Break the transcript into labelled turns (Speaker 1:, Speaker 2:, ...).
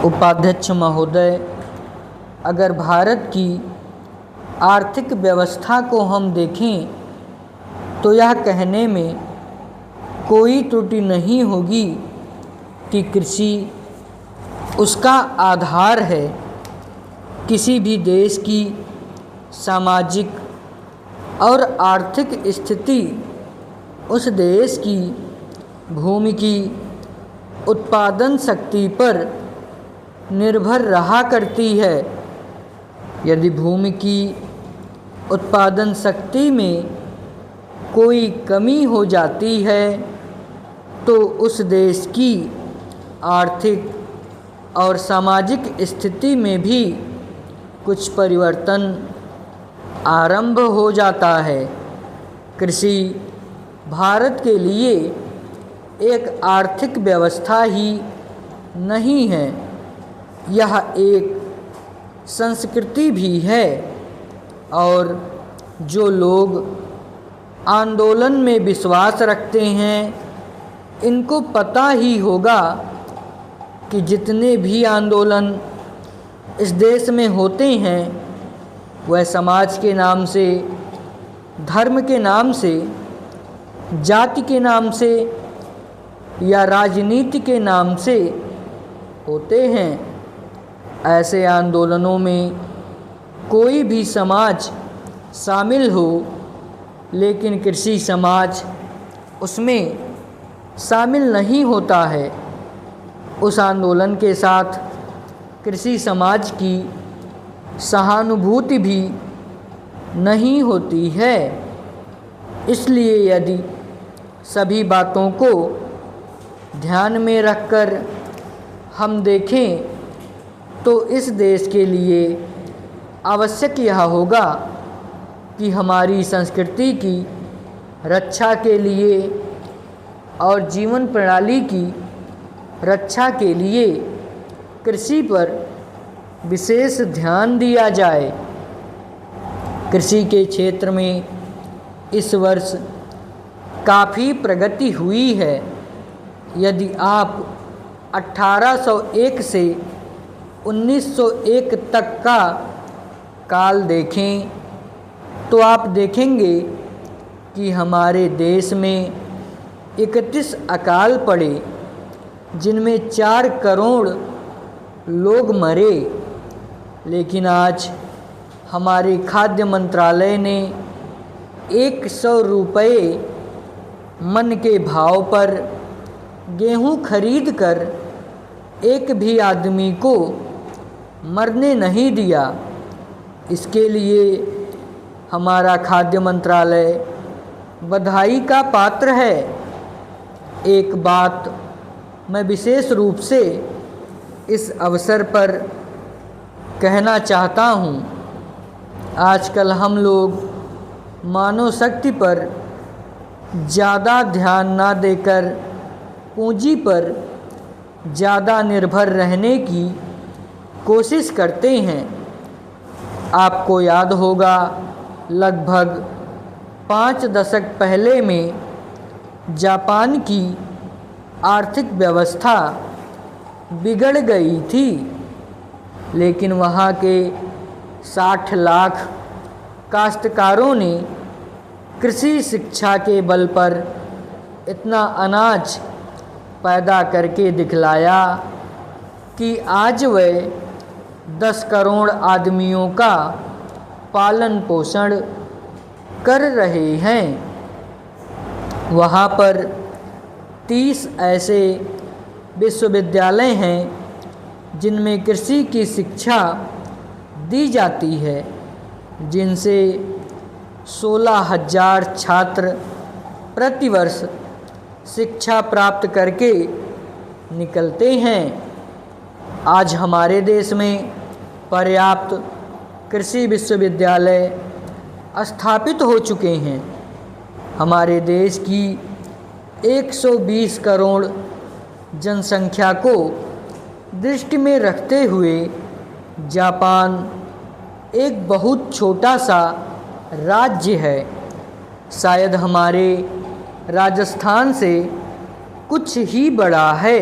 Speaker 1: उपाध्यक्ष महोदय, अगर भारत की आर्थिक व्यवस्था को हम देखें तो यह कहने में कोई त्रुटि नहीं होगी कि कृषि उसका आधार है। किसी भी देश की सामाजिक और आर्थिक स्थिति उस देश की भूमि की उत्पादन शक्ति पर निर्भर रहा करती है। यदि भूमि की उत्पादन शक्ति में कोई कमी हो जाती है तो उस देश की आर्थिक और सामाजिक स्थिति में भी कुछ परिवर्तन आरंभ हो जाता है। कृषि भारत के लिए एक आर्थिक व्यवस्था ही नहीं है, यह एक संस्कृति भी है। और जो लोग आंदोलन में विश्वास रखते हैं, इनको पता ही होगा कि जितने भी आंदोलन इस देश में होते हैं वह समाज के नाम से, धर्म के नाम से, जाति के नाम से या राजनीति के नाम से होते हैं। ऐसे आंदोलनों में कोई भी समाज शामिल हो, लेकिन कृषि समाज उसमें शामिल नहीं होता है। उस आंदोलन के साथ कृषि समाज की सहानुभूति भी नहीं होती है। इसलिए यदि सभी बातों को ध्यान में रखकर हम देखें तो इस देश के लिए आवश्यक यह होगा कि हमारी संस्कृति की रक्षा के लिए और जीवन प्रणाली की रक्षा के लिए कृषि पर विशेष ध्यान दिया जाए। कृषि के क्षेत्र में इस वर्ष काफ़ी प्रगति हुई है। यदि आप 1801 से 1901 तक का काल देखें तो आप देखेंगे कि हमारे देश में 31 अकाल पड़े, जिनमें 4 करोड़ लोग मरे। लेकिन आज हमारे खाद्य मंत्रालय ने 100 रुपये मन के भाव पर गेहूं खरीद कर एक भी आदमी को मरने नहीं दिया। इसके लिए हमारा खाद्य मंत्रालय बधाई का पात्र है। एक बात मैं विशेष रूप से इस अवसर पर कहना चाहता हूँ। आजकल हम लोग मानव शक्ति पर ज़्यादा ध्यान ना देकर पूंजी पर ज़्यादा निर्भर रहने की कोशिश करते हैं। आपको याद होगा, लगभग 5 दशक पहले में जापान की आर्थिक व्यवस्था बिगड़ गई थी, लेकिन वहाँ के 60 लाख काश्तकारों ने कृषि शिक्षा के बल पर इतना अनाज पैदा करके दिखलाया कि आज वे 10 करोड़ आदमियों का पालन पोषण कर रहे हैं। वहाँ पर 30 ऐसे विश्वविद्यालय हैं जिनमें कृषि की शिक्षा दी जाती है, जिनसे 16,000 छात्र प्रतिवर्ष शिक्षा प्राप्त करके निकलते हैं। आज हमारे देश में पर्याप्त कृषि विश्वविद्यालय स्थापित हो चुके हैं। हमारे देश की 120 करोड़ जनसंख्या को दृष्टि में रखते हुए जापान एक बहुत छोटा सा राज्य है। शायद हमारे राजस्थान से कुछ ही बड़ा है।